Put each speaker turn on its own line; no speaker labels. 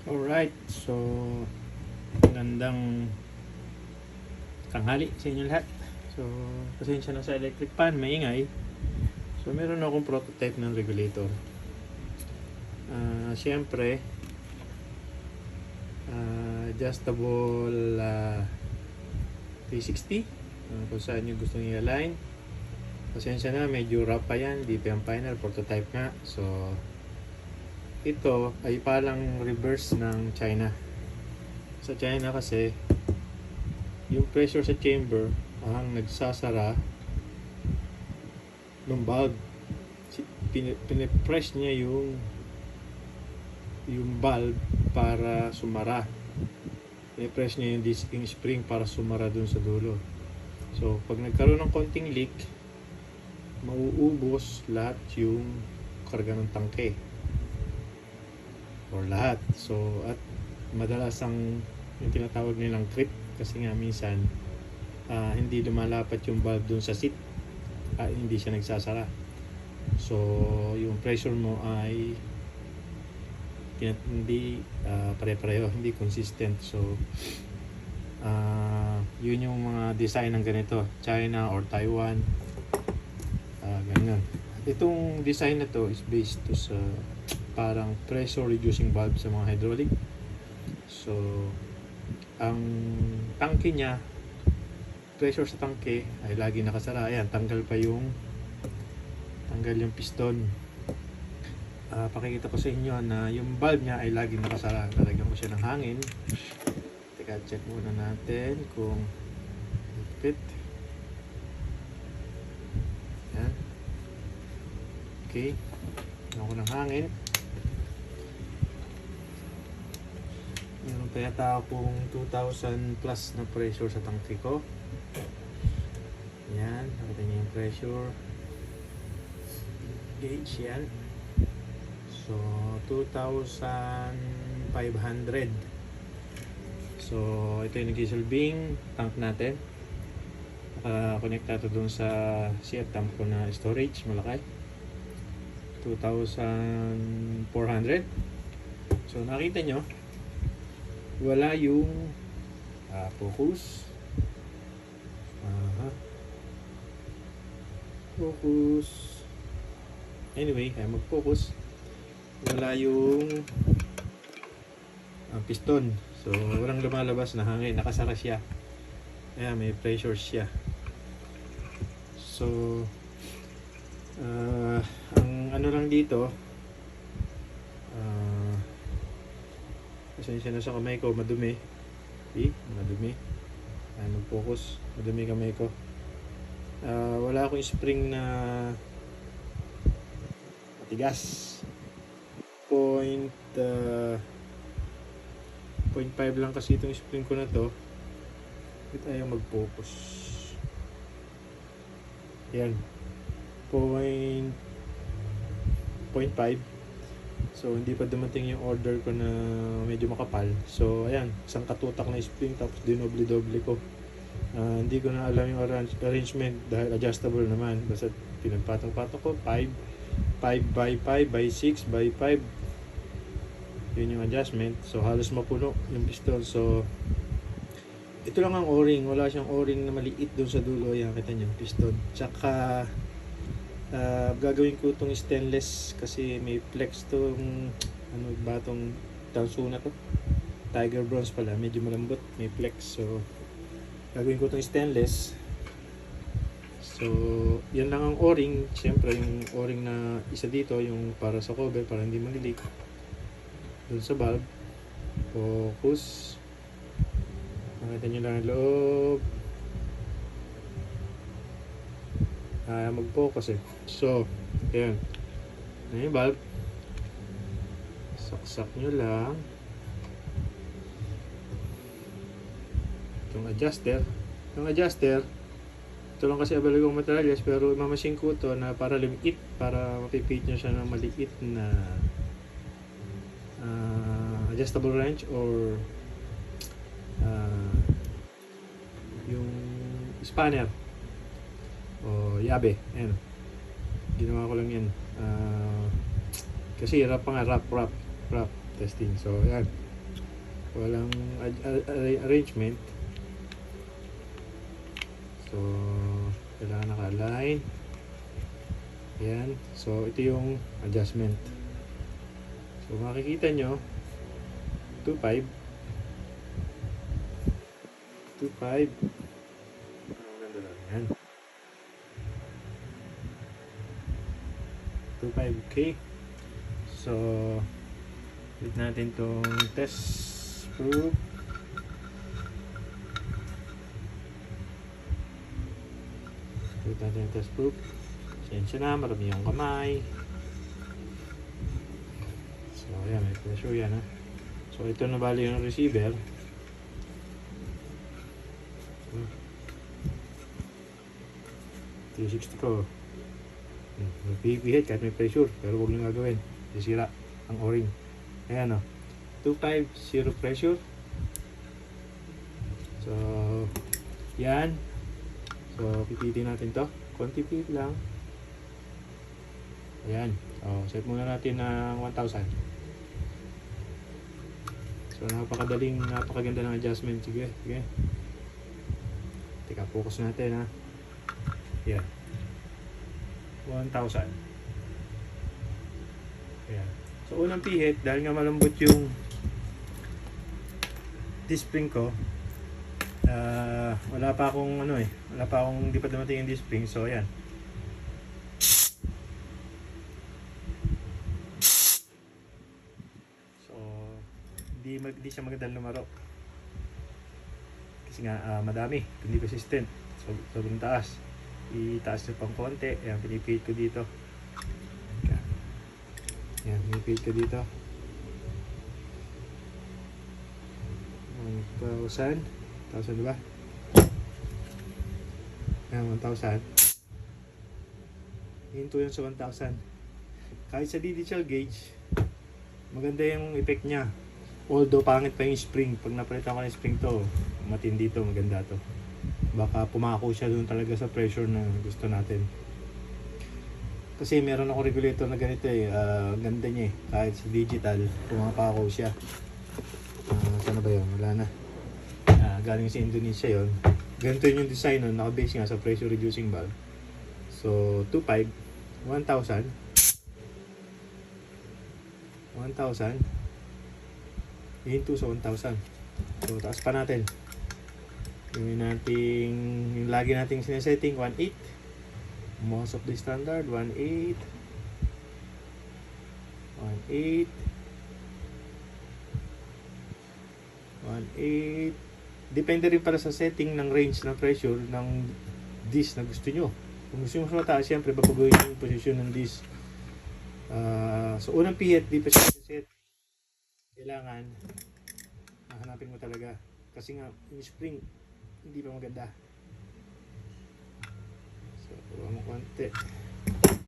Alright, so magandang tanghali sa inyo lahat. So, pasensya na sa electric fan, maingay. So, meron akong prototype ng regulator. Siyempre, adjustable 360 kung saan yung gusto nyo i-align. Pasensya na, medyo rough pa yan, di pa yung final, prototype nga. So, ito ay palang reverse ng China. Sa China kasi, yung pressure sa chamber ang nagsasara ng valve. Pinipress niya yung valve para sumara. Pinipress niya yung spring para sumara dun sa dulo. So, pag nagkaroon ng konting leak, mauubos lahat yung karga ng tangke. Or lahat. So, at madalas yung tinatawag nilang trip kasi nga minsan hindi lumalapat yung valve dun sa seat, hindi siya nagsasara. So, yung pressure mo ay hindi pare-pareho, hindi consistent. So, yun yung mga design ng ganito, China or Taiwan, ganyan. Itong design na to is based to sa parang pressure reducing valve sa mga hydraulic. So, ang tangke niya, pressure sa tangke ay lagi nakasara. Ayan, tanggal yung piston. Pakikita ko sa inyo na yung valve niya ay lagi nakasara. Lalagyan ko siya ng hangin. Teka, check muna natin kung fit. Ayan. Okay. Lalagyan ko ng hangin. Meron pa yata akong 2,000 plus na pressure sa tangke ko. Yan, nakita niyo yung pressure gauge yan. So, 2,500. So, ito yung nagsisilbing tank natin. Naka-connect nato dun sa CF tank ko na storage, malaki. 2,400. So, nakita nyo, wala yung focus. Focus. Anyway, ay mag-focus. Wala yung piston. So, walang lumalabas na hangin. Nakasara siya. Ayan, may pressure siya. So, ang ano lang dito, pasensya na sa kamay ko, madumi. Madumi. Mag-focus. Madumi kamay ko. Wala akong spring na matigas. 0.5 lang kasi itong spring ko na to. Bakit ayaw mag-focus? Yan. 0.5. So, hindi pa dumating yung order ko na medyo makapal. So, ayan. Isang katutak na spring tapos dinoble-doble ko. Hindi ko na alam yung arrangement dahil adjustable naman. Basta pinagpatong-patong ko. 5 by 5 by 6 by 5. Yun yung adjustment. So, halos mapuno yung piston. So, ito lang ang o-ring. Wala siyang o-ring na maliit doon sa dulo. Ayan, kita nyo, piston. Tsaka, gagawin ko itong stainless kasi may flex tong batong tanso na to, Tiger Bronze pala, medyo malambot, may flex. So gagawin ko itong stainless. So yan lang ang o-ring. Siyempre yung o-ring na isa dito yung para sa cover, para hindi malilik dun sa valve. Focus, makita nyo lang ang loob. Mag-focus eh. So, ayan. Ayan yung valve. Saksak nyo lang. Itong adjuster. Itong adjuster, ito lang kasi available kong materials, pero imamachine ko ito na para lumiit, para mapipit nyo siya ng maliit na adjustable wrench or yung spanner o yabe. Ayan, ginawa ko lang yan kasi wrap testing. So ayan, walang arrangement. So kailangan naka-align. Yan. So ito yung adjustment. So makikita nyo 2.5 yan 2.5K. So ulit natin tong test proof. Ulit natin yung test proof. Sensya na, marami yung kamay. So ayan, may pressure yan ha. So ito na bali yung receiver. T60 ko. Magpipihit kahit may pressure, pero huwag nyo gagawin. Sisira ang o-ring. Ayan o. 2.5, zero pressure. So yan. So pipitin natin to. Konti pihit lang. Ayan. So set muna natin ng 1,000. So napakaganda ng adjustment. Sige. Teka, focus natin ha. Yan. 1,000. Ayan. So unang pihit, dahil nga malambot yung disc spring ko, wala pa akong hindi pa dumating yung disc spring. So ayan. So hindi siya magandang lumaro. Kasi nga madami, hindi consistent. So sobrang taas. Itaas nyo pang konti. Ayan, pinipihit ko dito. Ayan, pinipihit ko dito. 1,000. 1,000 diba? Ayan, 1,000. Hinto yun sa 1,000. Kahit sa digital gauge, maganda yung effect niya. Although pangit pa yung spring. Pag napalitan ko ng spring to, matindi to, maganda to. Baka pumako siya doon talaga sa pressure na gusto natin. Kasi meron ako regulator na ganito ganda niya kahit sa digital pumapako siya. Sana ba yun? Wala na. Galing sa Indonesia yon. Ganito yung design nun, naka-base nga sa pressure reducing valve. So 2.5, 1,000 hinto sa 1,000. So taas pa natin. Yung lagi nating sinesetting 1.8. Most of the standard 1.8. Depende rin para sa setting ng range ng pressure ng disc na gusto nyo. Kung gusto nyo mas mataas, syempre babaguhin yung posisyon ng disc. So unang pihit, di pa siya set. Kailangan hanapin mo talaga. Kasi nga yung spring hindi pa maganda. So, kuha mo konti.